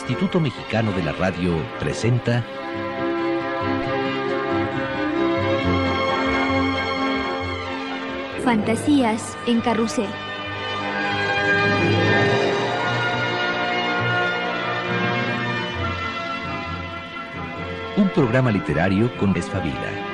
Instituto Mexicano de la Radio presenta Fantasías en Carrusel. Un programa literario con Desfabila.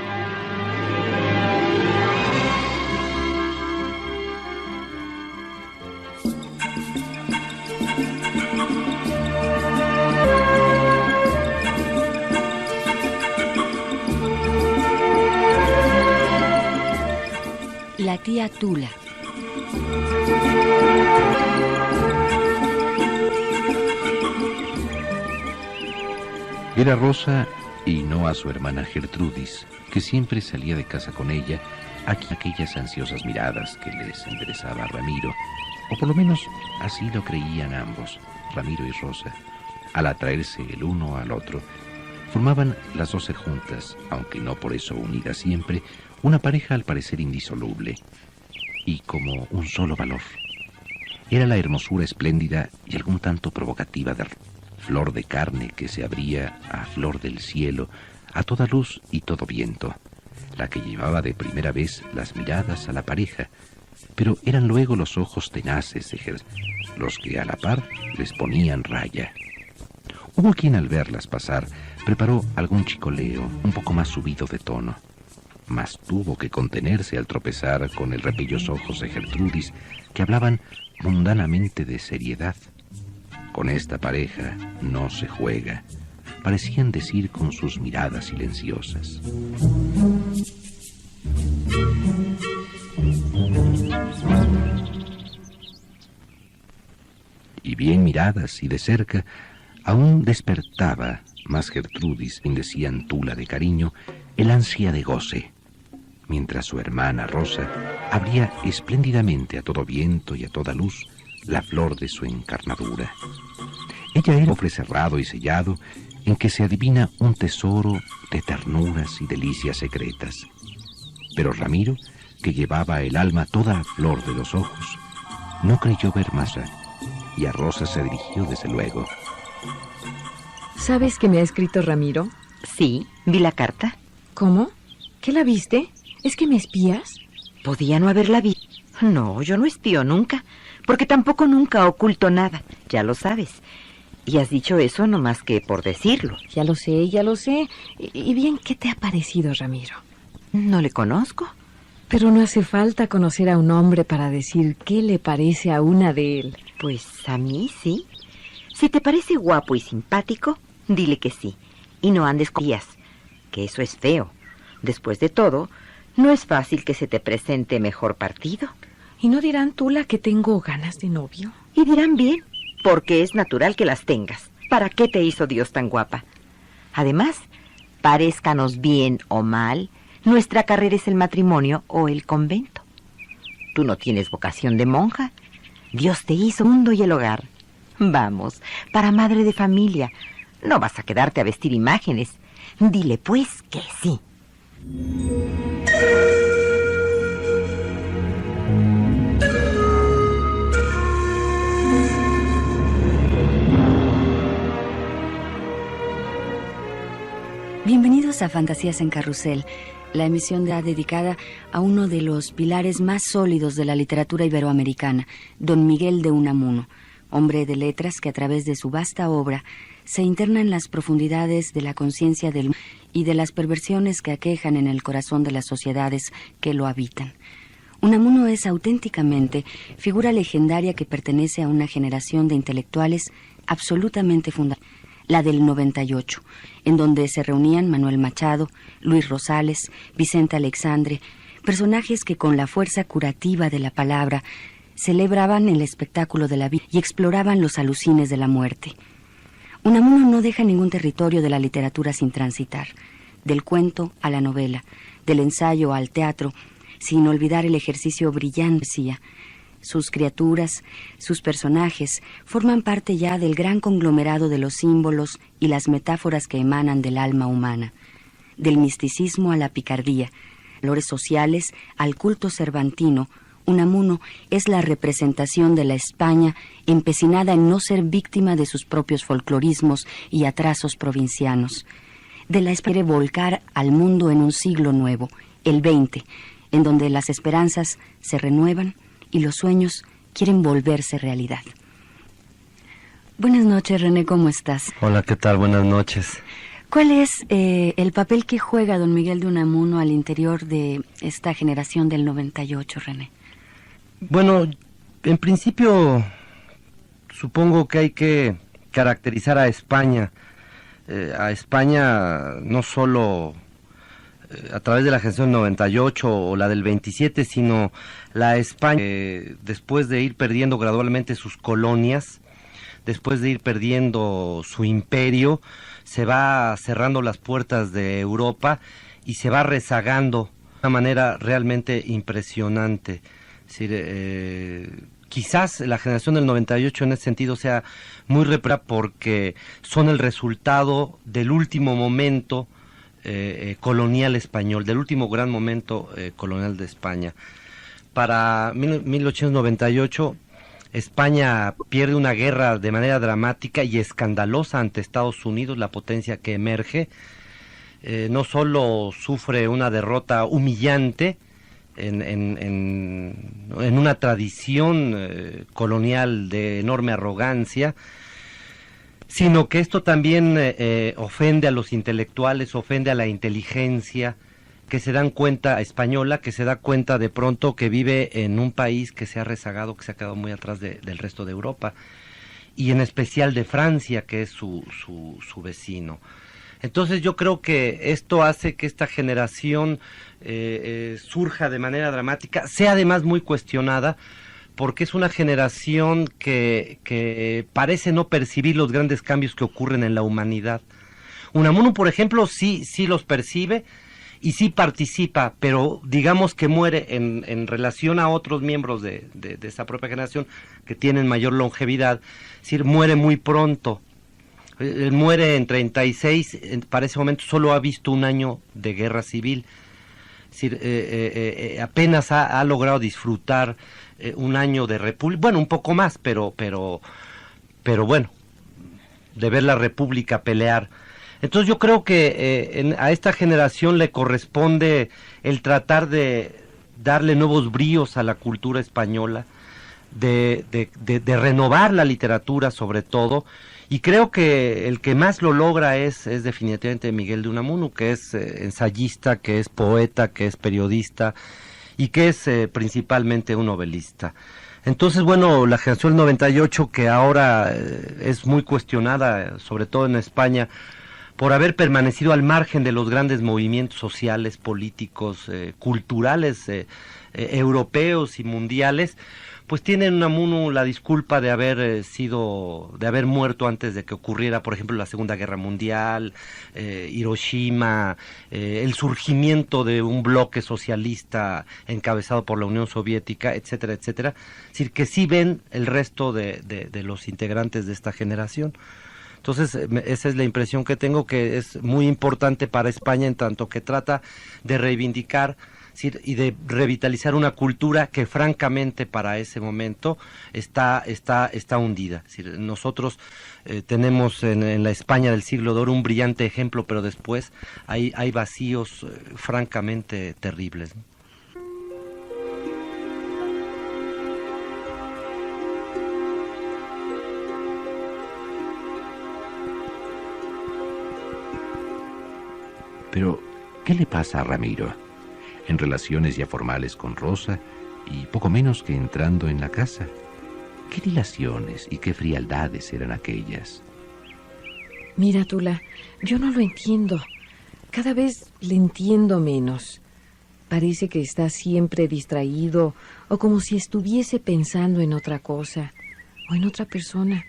La tía Tula. Era Rosa y no a su hermana Gertrudis, que siempre salía de casa con ella, aquellas ansiosas miradas que les enderezaba a Ramiro, o por lo menos así lo creían ambos, Ramiro y Rosa. Al atraerse el uno al otro, formaban las 12 juntas, aunque no por eso unidas siempre, una pareja al parecer indisoluble, y como un solo valor. Era la hermosura espléndida y algún tanto provocativa de flor de carne que se abría a flor del cielo, a toda luz y todo viento, la que llevaba de primera vez las miradas a la pareja, pero eran luego los ojos tenaces de los que a la par les ponían raya. Hubo quien al verlas pasar preparó algún chicoleo un poco más subido de tono, mas tuvo que contenerse al tropezar con el repellos ojos de Gertrudis, que hablaban mundanamente de seriedad. Con esta pareja no se juega, parecían decir con sus miradas silenciosas. Y bien miradas y de cerca, aún despertaba más Gertrudis, quien decían Tula de cariño, el ansia de goce, mientras su hermana Rosa abría espléndidamente a todo viento y a toda luz la flor de su encarnadura. Ella era un cofre cerrado y sellado en que se adivina un tesoro de ternuras y delicias secretas. Pero Ramiro, que llevaba el alma toda a flor de los ojos, no creyó ver más, y a Rosa se dirigió desde luego. ¿Sabes que me ha escrito Ramiro? Sí, vi la carta. ¿Cómo? ¿Qué la viste? ¿Es que me espías? Podía no haberla visto. No, yo no espío nunca, porque tampoco nunca oculto nada, ya lo sabes. Y has dicho eso no más que por decirlo. Ya lo sé, ya lo sé. Y bien, ¿qué te ha parecido, Ramiro? No le conozco. Pero no hace falta conocer a un hombre para decir qué le parece a una de él. Pues a mí sí. Si te parece guapo y simpático, dile que sí. Y no andes con días, que eso es feo. Después de todo, no es fácil que se te presente mejor partido. ¿Y no dirán, Tula, que tengo ganas de novio? Y dirán bien, porque es natural que las tengas. ¿Para qué te hizo Dios tan guapa? Además, parezcanos bien o mal, nuestra carrera es el matrimonio o el convento. Tú no tienes vocación de monja. Dios te hizo el mundo y el hogar. Vamos, para madre de familia, no vas a quedarte a vestir imágenes. Dile pues que sí. Bienvenidos a Fantasías en Carrusel, la emisión dedicada a uno de los pilares más sólidos de la literatura iberoamericana, don Miguel de Unamuno, hombre de letras que a través de su vasta obra se interna en las profundidades de la conciencia del mundo y de las perversiones que aquejan en el corazón de las sociedades que lo habitan. Unamuno es auténticamente figura legendaria que pertenece a una generación de intelectuales absolutamente fundamental, la del 98, en donde se reunían Manuel Machado, Luis Rosales, Vicente Alexandre, personajes que con la fuerza curativa de la palabra celebraban el espectáculo de la vida y exploraban los alucines de la muerte. Unamuno no deja ningún territorio de la literatura sin transitar, del cuento a la novela, del ensayo al teatro, sin olvidar el ejercicio brillante. Sus criaturas, sus personajes, forman parte ya del gran conglomerado de los símbolos y las metáforas que emanan del alma humana, del misticismo a la picardía, valores sociales al culto cervantino Unamuno es la representación de la España empecinada en no ser víctima de sus propios folclorismos y atrasos provincianos. De la España quiere volcar al mundo en un siglo nuevo, el XX, en donde las esperanzas se renuevan y los sueños quieren volverse realidad. Buenas noches, René, ¿cómo estás? Hola, ¿qué tal? Buenas noches. ¿Cuál es el papel que juega don Miguel de Unamuno al interior de esta generación del 98, René? Bueno, en principio supongo que hay que caracterizar a España. A España no solo a través de la generación del 98 o la del 27, sino la España después de ir perdiendo gradualmente sus colonias, después de ir perdiendo su imperio, se va cerrando las puertas de Europa y se va rezagando de una manera realmente impresionante. Es decir, quizás la generación del 98 en ese sentido sea muy representativa porque son el resultado del último momento colonial español, del último gran momento colonial de España. Para 1898, España pierde una guerra de manera dramática y escandalosa ante Estados Unidos, la potencia que emerge. No solo sufre una derrota humillante en una tradición colonial de enorme arrogancia, sino que esto también ofende a los intelectuales, ofende a la inteligencia, que se dan cuenta española, que se da cuenta de pronto que vive en un país que se ha rezagado, que se ha quedado muy atrás del resto de Europa, y en especial de Francia, que es su vecino. Entonces yo creo que esto hace que esta generación surja de manera dramática, sea además muy cuestionada, porque es una generación que parece no percibir los grandes cambios que ocurren en la humanidad. Unamuno, por ejemplo, sí los percibe y sí participa, pero digamos que muere en relación a otros miembros de esa propia generación que tienen mayor longevidad, es decir, muere muy pronto. Él muere en 36, para ese momento solo ha visto un año de guerra civil, es decir, apenas ha logrado disfrutar un año de república, bueno, un poco más, pero bueno, de ver la república pelear. Entonces yo creo que a esta generación le corresponde el tratar de darle nuevos bríos a la cultura española, de renovar la literatura sobre todo, y creo que el que más lo logra es definitivamente Miguel de Unamuno, que es ensayista, que es poeta, que es periodista y que es principalmente un novelista. Entonces, bueno, la generación del 98, que ahora es muy cuestionada, sobre todo en España, por haber permanecido al margen de los grandes movimientos sociales, políticos, culturales, europeos y mundiales, pues tiene Unamuno la disculpa de haber muerto antes de que ocurriera, por ejemplo, la Segunda Guerra Mundial, Hiroshima, el surgimiento de un bloque socialista encabezado por la Unión Soviética, etcétera, etcétera. Es decir, que sí ven el resto de los integrantes de esta generación. Entonces, esa es la impresión que tengo, que es muy importante para España en tanto que trata de reivindicar y de revitalizar una cultura que francamente para ese momento está hundida. Es decir, nosotros tenemos en la España del siglo de oro un brillante ejemplo, pero después hay vacíos francamente terribles, ¿no? Pero, ¿qué le pasa a Ramiro? En relaciones ya formales con Rosa y poco menos que entrando en la casa. ¿Qué dilaciones y qué frialdades eran aquellas? Mira, Tula, yo no lo entiendo. Cada vez le entiendo menos. Parece que está siempre distraído o como si estuviese pensando en otra cosa o en otra persona.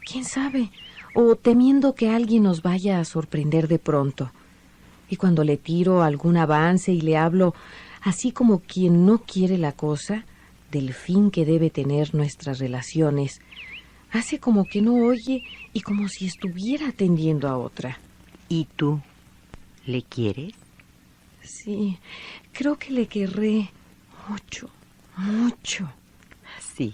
¿Quién sabe? O temiendo que alguien nos vaya a sorprender de pronto. Y cuando le tiro algún avance y le hablo así como quien no quiere la cosa, del fin que debe tener nuestras relaciones, hace como que no oye y como si estuviera atendiendo a otra. ¿Y tú? ¿Le quieres? Sí, creo que le querré mucho, Mucho. Sí,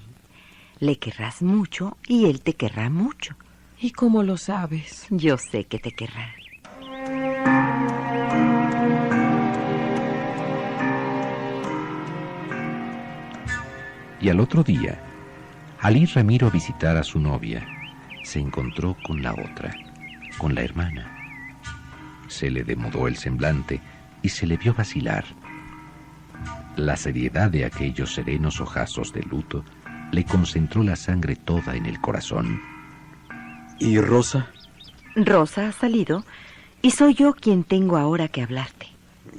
le querrás mucho y él te querrá mucho. ¿Y cómo lo sabes? Yo sé que te querrá. Y al otro día, al ir Ramiro a visitar a su novia, se encontró con la otra, con la hermana. Se le demudó el semblante y se le vio vacilar. La seriedad de aquellos serenos ojazos de luto le concentró la sangre toda en el corazón. ¿Y Rosa? Rosa ha salido y soy yo quien tengo ahora que hablarte.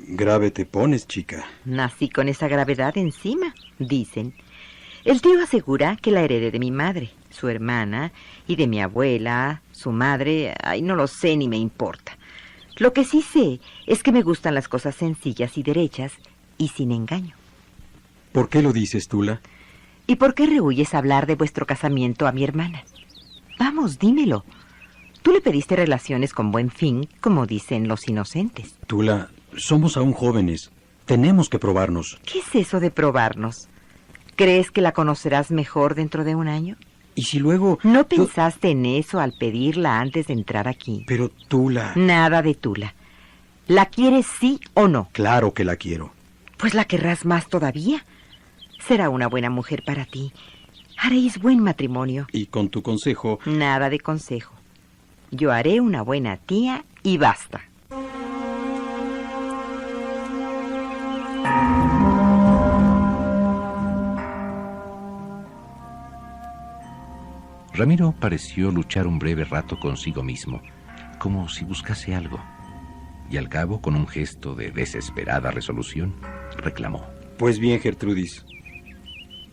Grave te pones, chica. Nací con esa gravedad encima, dicen. El tío asegura que la heredé de mi madre, su hermana, y de mi abuela, su madre. Ay, no lo sé ni me importa. Lo que sí sé es que me gustan las cosas sencillas y derechas y sin engaño. ¿Por qué lo dices, Tula? ¿Y por qué rehuyes hablar de vuestro casamiento a mi hermana? Vamos, dímelo. Tú le pediste relaciones con buen fin, como dicen los inocentes. Tula, somos aún jóvenes. Tenemos que probarnos. ¿Qué es eso de probarnos? ¿Crees que la conocerás mejor dentro de un año? ¿Y si luego...? ¿No pensaste en eso al pedirla antes de entrar aquí? Pero Tula... Nada de Tula. ¿La quieres sí o no? Claro que la quiero. Pues la querrás más todavía. Será una buena mujer para ti. Haréis buen matrimonio. Y con tu consejo... Nada de consejo. Yo haré una buena tía y basta. Ramiro pareció luchar un breve rato consigo mismo, como si buscase algo, y al cabo, con un gesto de desesperada resolución, reclamó. Pues bien, Gertrudis,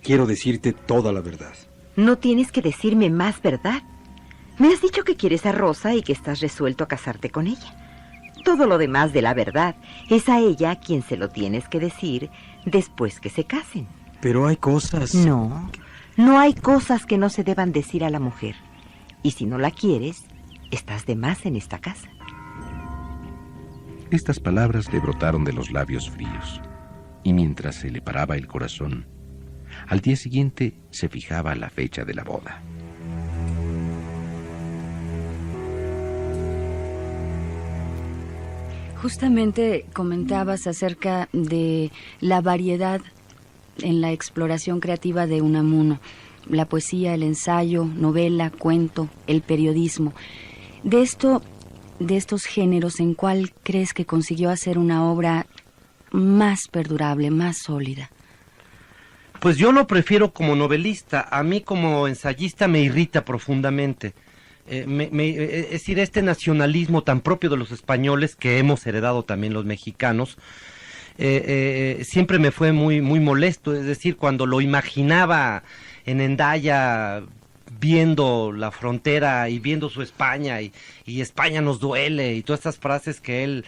quiero decirte toda la verdad. No tienes que decirme más verdad. Me has dicho que quieres a Rosa y que estás resuelto a casarte con ella. Todo lo demás de la verdad es a ella a quien se lo tienes que decir después que se casen. Pero hay cosas... No hay cosas que no se deban decir a la mujer. Y si no la quieres, estás de más en esta casa. Estas palabras le brotaron de los labios fríos, y mientras se le paraba el corazón, al día siguiente se fijaba la fecha de la boda. Justamente comentabas acerca de la variedad en la exploración creativa de Unamuno, la poesía, el ensayo, novela, cuento, el periodismo. De estos géneros, ¿en cuál crees que consiguió hacer una obra más perdurable, más sólida? Pues yo lo prefiero como novelista. A mí como ensayista me irrita profundamente. Es decir, este nacionalismo tan propio de los españoles que hemos heredado también los mexicanos, siempre me fue muy molesto. Es decir, cuando lo imaginaba en Hendaya, viendo la frontera y viendo su España y España nos duele y todas estas frases que él,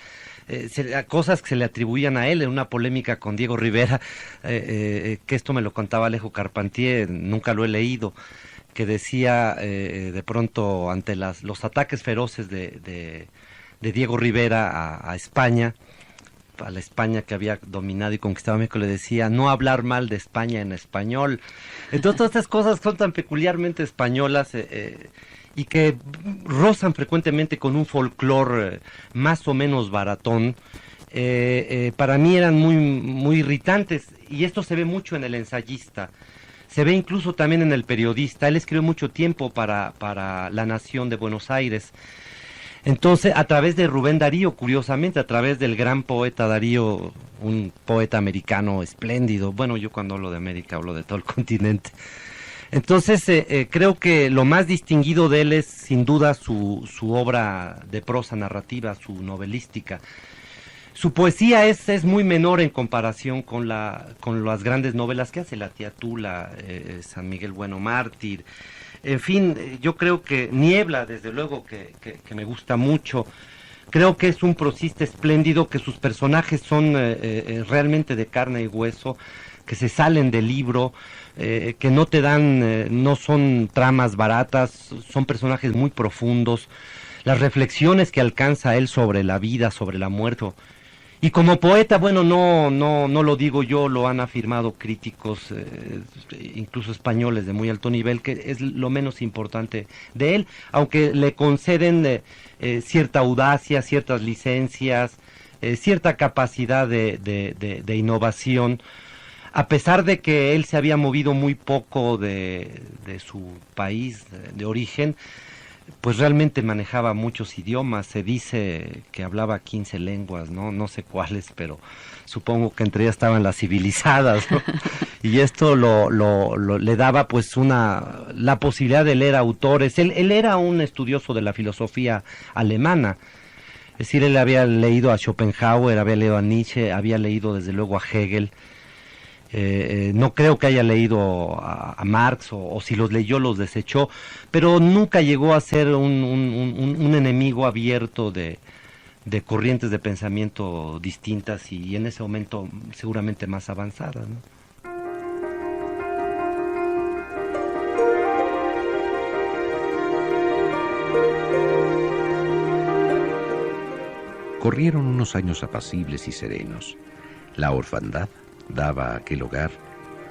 cosas que se le atribuían a él en una polémica con Diego Rivera, que esto me lo contaba Alejo Carpentier, nunca lo he leído, que decía de pronto ante los ataques feroces de Diego Rivera a España, a la España que había dominado y conquistado México, le decía no hablar mal de España en español. Entonces todas estas cosas son tan peculiarmente españolas y que rozan frecuentemente con un folclore más o menos baratón. Para mí eran muy irritantes, y esto se ve mucho en el ensayista. Se ve incluso también en el periodista. Él escribió mucho tiempo para La Nación de Buenos Aires. Entonces, a través de Rubén Darío, curiosamente, a través del gran poeta Darío, un poeta americano espléndido. Bueno, yo cuando hablo de América hablo de todo el continente. Entonces, creo que lo más distinguido de él es, sin duda, su obra de prosa narrativa, su novelística. Su poesía es muy menor en comparación con las grandes novelas que hace, La Tía Tula, San Miguel Bueno Mártir. En fin, yo creo que Niebla, desde luego que me gusta mucho. Creo que es un prosista espléndido, que sus personajes son realmente de carne y hueso, que se salen del libro, que no te dan, no son tramas baratas, son personajes muy profundos. Las reflexiones que alcanza él sobre la vida, sobre la muerte Y como poeta, bueno, no lo digo yo, lo han afirmado críticos, incluso españoles de muy alto nivel, que es lo menos importante de él, aunque le conceden cierta audacia, ciertas licencias, cierta capacidad de innovación, a pesar de que él se había movido muy poco de su país de origen. Pues realmente manejaba muchos idiomas, se dice que hablaba 15 lenguas, no sé cuáles, pero supongo que entre ellas estaban las civilizadas, ¿no? Y esto le daba pues la posibilidad de leer autores. Él era un estudioso de la filosofía alemana, es decir, él había leído a Schopenhauer, había leído a Nietzsche, había leído desde luego a Hegel. No creo que haya leído a Marx, o si los leyó los desechó, pero nunca llegó a ser un enemigo abierto de corrientes de pensamiento distintas y en ese momento seguramente más avanzadas, ¿no? Corrieron unos años apacibles y serenos. La orfandad daba a aquel hogar,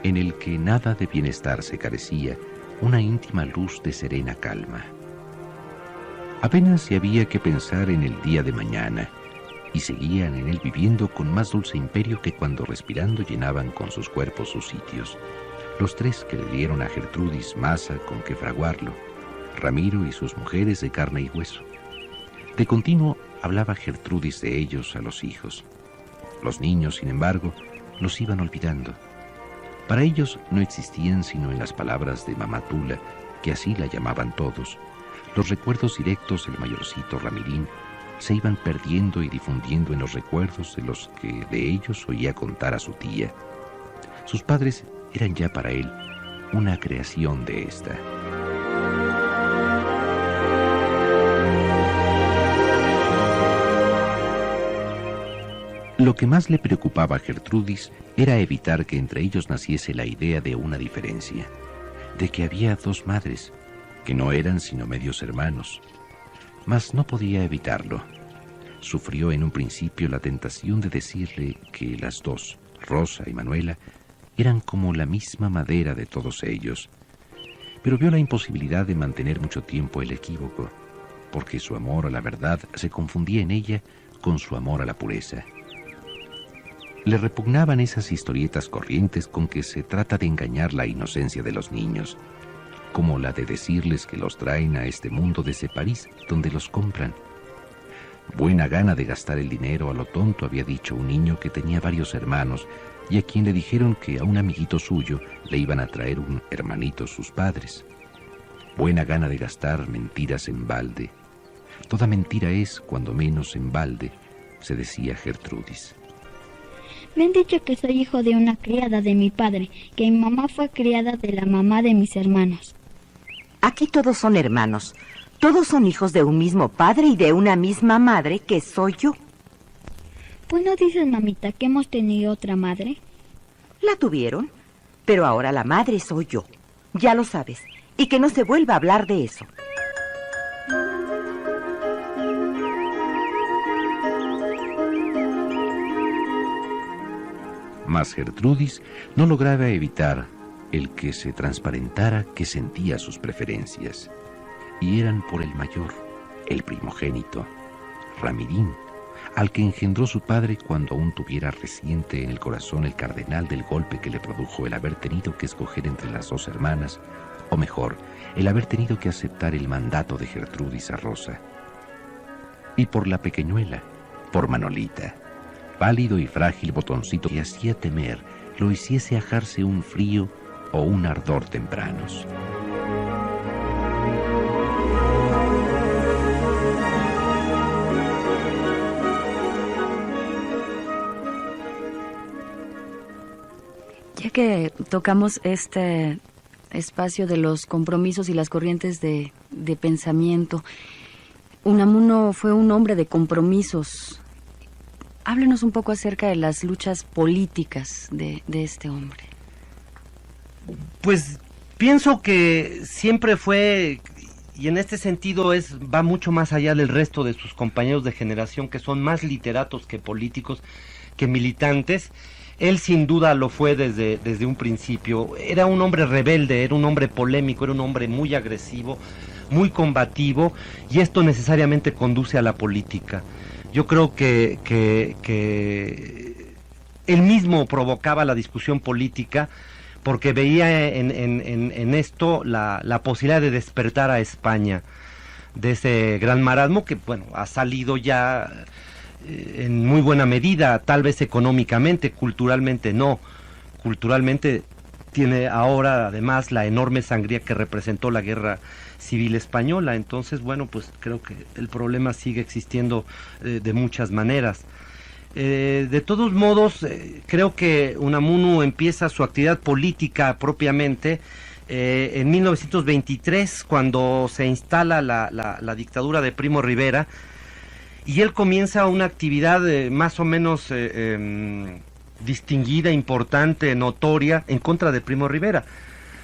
en el que nada de bienestar se carecía, una íntima luz de serena calma. Apenas se había que pensar en el día de mañana, y seguían en él viviendo con más dulce imperio que cuando respirando llenaban con sus cuerpos sus sitios, los tres que le dieron a Gertrudis masa con que fraguarlo, Ramiro y sus mujeres de carne y hueso. De continuo hablaba Gertrudis de ellos a los hijos. Los niños, sin embargo, los iban olvidando. Para ellos no existían sino en las palabras de mamá Tula, que así la llamaban todos. Los recuerdos directos del mayorcito Ramirín se iban perdiendo y difundiendo en los recuerdos de los que de ellos oía contar a su tía. Sus padres eran ya para él una creación de ésta. Lo que más le preocupaba a Gertrudis era evitar que entre ellos naciese la idea de una diferencia, de que había dos madres, que no eran sino medios hermanos. Mas no podía evitarlo. Sufrió en un principio la tentación de decirle que las dos, Rosa y Manuela, eran como la misma madera de todos ellos, pero vio la imposibilidad de mantener mucho tiempo el equívoco, porque su amor a la verdad se confundía en ella con su amor a la pureza. Le repugnaban esas historietas corrientes con que se trata de engañar la inocencia de los niños, como la de decirles que los traen a este mundo desde París, donde los compran. Buena gana de gastar el dinero a lo tonto, había dicho un niño que tenía varios hermanos y a quien le dijeron que a un amiguito suyo le iban a traer un hermanito sus padres. Buena gana de gastar mentiras en balde. Toda mentira es, cuando menos, en balde, se decía Gertrudis. Me han dicho que soy hijo de una criada de mi padre, que mi mamá fue criada de la mamá de mis hermanos. Aquí todos son hermanos. Todos son hijos de un mismo padre y de una misma madre, que soy yo. Pues no dices, mamita, que hemos tenido otra madre. La tuvieron, pero ahora la madre soy yo. Ya lo sabes. Y que no se vuelva a hablar de eso. Mas Gertrudis no lograba evitar el que se transparentara que sentía sus preferencias, y eran por el mayor, el primogénito, Ramirín, al que engendró su padre cuando aún tuviera reciente en el corazón el cardenal del golpe que le produjo el haber tenido que escoger entre las dos hermanas, o mejor, el haber tenido que aceptar el mandato de Gertrudis a Rosa. Y por la pequeñuela, por Manolita, pálido y frágil botoncito que hacía temer lo hiciese ajarse un frío o un ardor tempranos. Ya que tocamos este espacio de los compromisos y las corrientes de pensamiento, Unamuno fue un hombre de compromisos. Háblenos un poco acerca de las luchas políticas de este hombre. Pues pienso que siempre fue y en este sentido va mucho más allá del resto de sus compañeros de generación, que son más literatos que políticos, que militantes. Él sin duda lo fue desde un principio. Era un hombre rebelde, era un hombre polémico, era un hombre muy agresivo, muy combativo, y esto necesariamente conduce a la política. Yo creo que él mismo provocaba la discusión política, porque veía en esto la posibilidad de despertar a España de ese gran marasmo que, bueno, ha salido ya en muy buena medida, tal vez económicamente, culturalmente no. Culturalmente tiene ahora además la enorme sangría que representó la Guerra Civil Española. Entonces, bueno, pues creo que el problema sigue existiendo de muchas maneras. De todos modos, creo que Unamuno empieza su actividad política propiamente en 1923, cuando se instala la dictadura de Primo de Rivera, y él comienza una actividad más o menos distinguida, importante, notoria, en contra de Primo de Rivera.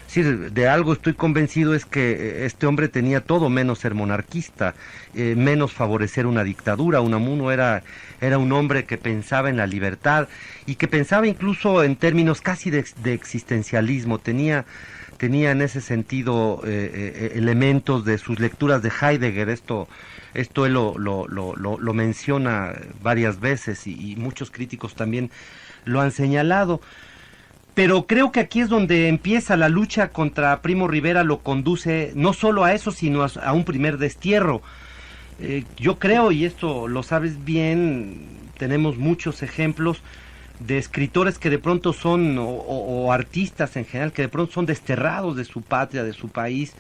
Sí, de algo estoy convencido, es que este hombre tenía todo menos ser monarquista, menos favorecer una dictadura. Unamuno era un hombre que pensaba en la libertad y que pensaba incluso en términos casi de existencialismo. Tenía en ese sentido elementos de sus lecturas de Heidegger. Esto él lo menciona varias veces, y muchos críticos también lo han señalado. Pero creo que aquí es donde empieza la lucha contra Primo de Rivera, lo conduce no solo a eso, sino a un primer destierro. Yo creo, y esto lo sabes bien, tenemos muchos ejemplos de escritores que de pronto son, o artistas en general, que de pronto son desterrados de su patria, de su país,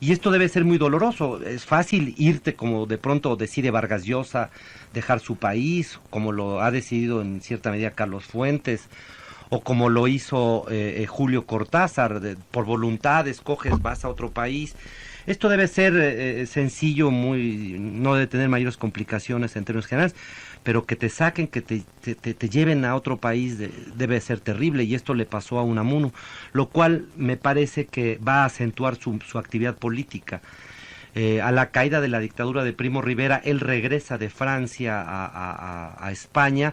y esto debe ser muy doloroso. Es fácil irte, como de pronto decide Vargas Llosa, dejar su país, como lo ha decidido en cierta medida Carlos Fuentes, o como lo hizo Julio Cortázar, por voluntad escoges, vas a otro país. Esto debe ser sencillo, no debe tener mayores complicaciones en términos generales, pero que te saquen, que te lleven a otro país, debe ser terrible, y esto le pasó a Unamuno, lo cual me parece que va a acentuar su actividad política. A la caída de la dictadura de Primo de Rivera, él regresa de Francia a España,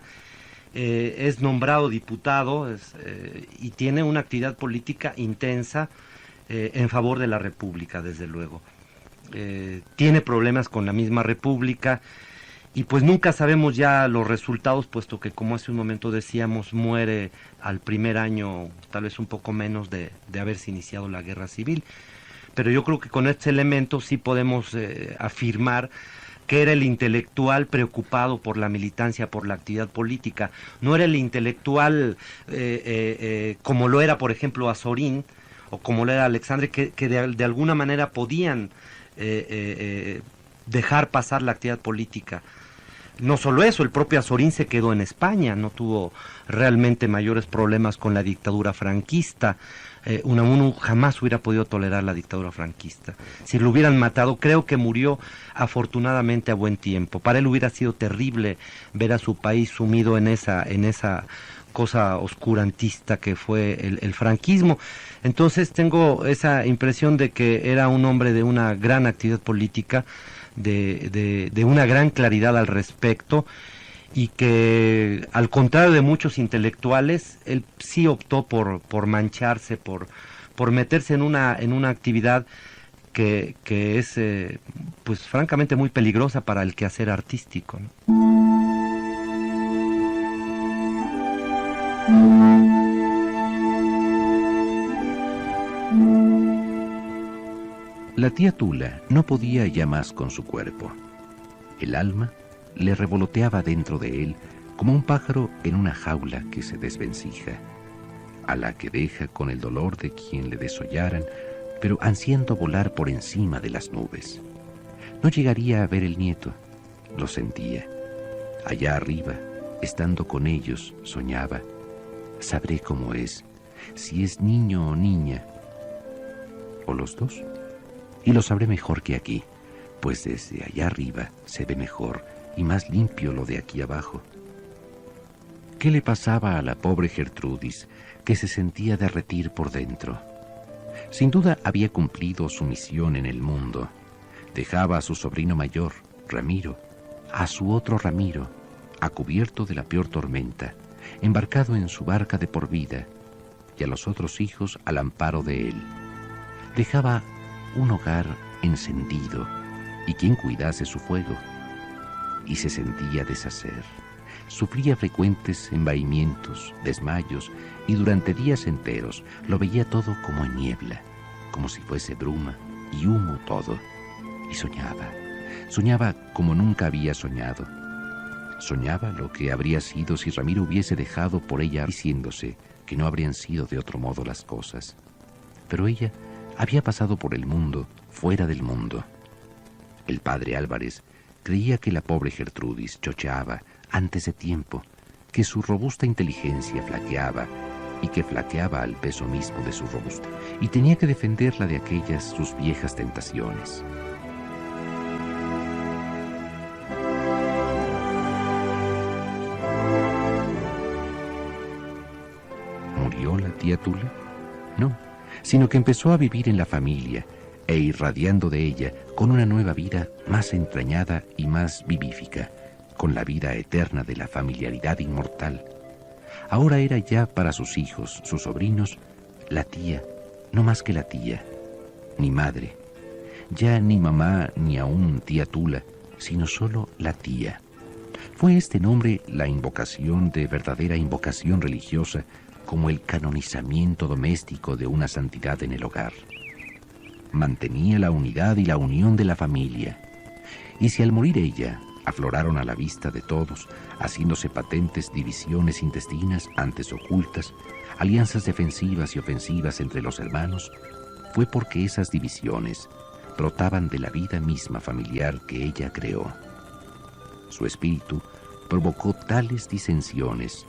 es nombrado diputado y tiene una actividad política intensa en favor de la República, desde luego. Tiene problemas con la misma República, y pues nunca sabemos ya los resultados, puesto que, como hace un momento decíamos, muere al primer año, tal vez un poco menos de haberse iniciado la Guerra Civil. Pero yo creo que con este elemento sí podemos afirmar que era el intelectual preocupado por la militancia, por la actividad política. No era el intelectual como lo era, por ejemplo, Azorín, o como lo era Alexandre, que de alguna manera podían dejar pasar la actividad política. No solo eso, el propio Azorín se quedó en España, no tuvo realmente mayores problemas con la dictadura franquista. Unamuno jamás hubiera podido tolerar la dictadura franquista. Si lo hubieran matado, creo que murió afortunadamente a buen tiempo. Para él hubiera sido terrible ver a su país sumido en esa cosa oscurantista que fue el franquismo. Entonces tengo esa impresión de que era un hombre de una gran actividad política, de una gran claridad al respecto, y que, al contrario de muchos intelectuales, él sí optó por mancharse, por meterse en una actividad que es pues francamente muy peligrosa para el quehacer artístico, ¿no? La tía Tula no podía ya más con su cuerpo. El alma le revoloteaba dentro de él como un pájaro en una jaula que se desvencija, a la que deja con el dolor de quien le desollaran, pero ansiando volar por encima de las nubes. No llegaría a ver el nieto, lo sentía. Allá arriba, estando con ellos, soñaba: sabré cómo es, si es niño o niña, o los dos, y lo sabré mejor que aquí, pues desde allá arriba se ve mejor y más limpio lo de aquí abajo. ¿Qué le pasaba a la pobre Gertrudis, que se sentía derretir por dentro? Sin duda había cumplido su misión en el mundo, Dejaba a su sobrino mayor, Ramiro, a su otro Ramiro, a cubierto de la peor tormenta, embarcado en su barca de por vida, y a los otros hijos al amparo de él. Dejaba un hogar encendido y quien cuidase su fuego. Y se sentía deshacer. Sufría frecuentes embaimientos, desmayos, y durante días enteros lo veía todo como en niebla, como si fuese bruma y humo todo. Y soñaba como nunca había soñado. Soñaba lo que habría sido si Ramiro hubiese dejado por ella, diciéndose que no habrían sido de otro modo las cosas. Pero ella había pasado por el mundo, fuera del mundo. El padre Álvarez creía que la pobre Gertrudis chocheaba antes de tiempo, que su robusta inteligencia flaqueaba y que flaqueaba al peso mismo de su robusta, y tenía que defenderla de aquellas sus viejas tentaciones. ¿Murió la tía Tula? No, sino que empezó a vivir en la familia e irradiando de ella con una nueva vida más entrañada y más vivífica, con la vida eterna de la familiaridad inmortal. Ahora era ya para sus hijos, sus sobrinos, la tía, no más que la tía, ni madre, ya ni mamá ni aún tía Tula, sino solo la tía. Fue este nombre la invocación de verdadera invocación religiosa, como el canonizamiento doméstico de una santidad en el hogar. Mantenía la unidad y la unión de la familia, y si al morir ella afloraron a la vista de todos, haciéndose patentes divisiones intestinas antes ocultas, alianzas defensivas y ofensivas entre los hermanos, fue porque esas divisiones brotaban de la vida misma familiar que ella creó. Su espíritu provocó tales disensiones,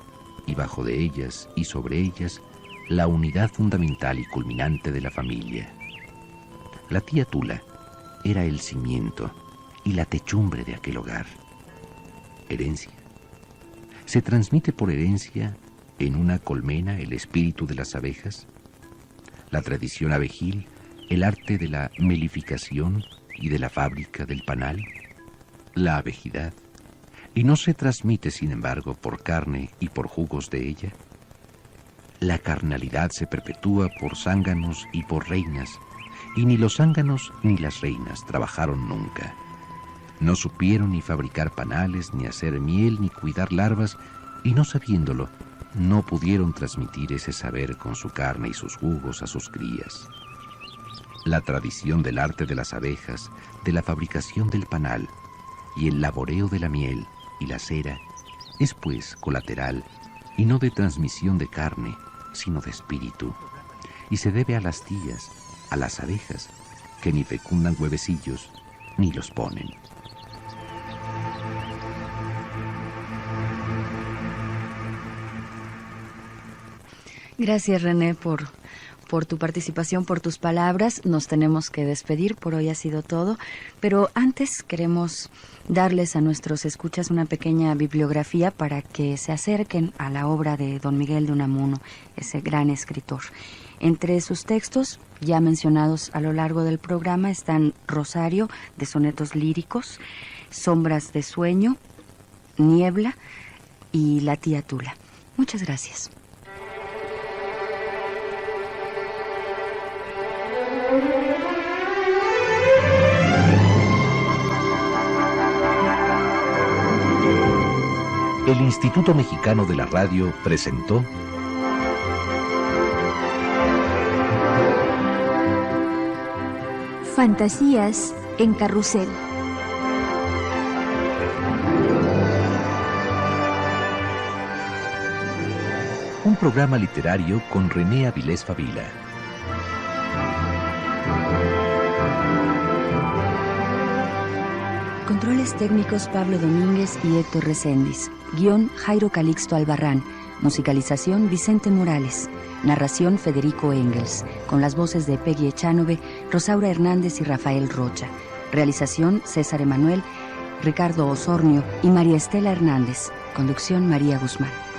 y bajo de ellas y sobre ellas la unidad fundamental y culminante de la familia. La tía Tula era el cimiento y la techumbre de aquel hogar. Herencia. ¿Se transmite por herencia en una colmena el espíritu de las abejas? La tradición abejil, el arte de la melificación y de la fábrica del panal. La abejidad. ¿Y no se transmite, sin embargo, por carne y por jugos de ella? La carnalidad se perpetúa por zánganos y por reinas, y ni los zánganos ni las reinas trabajaron nunca. No supieron ni fabricar panales, ni hacer miel, ni cuidar larvas, y no sabiéndolo, no pudieron transmitir ese saber con su carne y sus jugos a sus crías. La tradición del arte de las abejas, de la fabricación del panal, y el laboreo de la miel y la cera, es pues colateral, y no de transmisión de carne, sino de espíritu, y se debe a las tías, a las abejas, que ni fecundan huevecillos, ni los ponen. Gracias, René, por tu participación, por tus palabras. Nos tenemos que despedir, por hoy ha sido todo, pero antes queremos darles a nuestros escuchas una pequeña bibliografía para que se acerquen a la obra de don Miguel de Unamuno, ese gran escritor. Entre sus textos, ya mencionados a lo largo del programa, están Rosario, de sonetos líricos, Sombras de sueño, Niebla y La tía Tula. Muchas gracias. El Instituto Mexicano de la Radio presentó Fantasías en Carrusel. un programa literario con René Avilés Favila. Controles técnicos Pablo Domínguez y Héctor Recendis. Guión Jairo Calixto Albarrán. Musicalización Vicente Morales. Narración Federico Engels. Con las voces de Peggy Echanove, Rosaura Hernández y Rafael Rocha. Realización César Emanuel, Ricardo Osornio y María Estela Hernández. Conducción María Guzmán.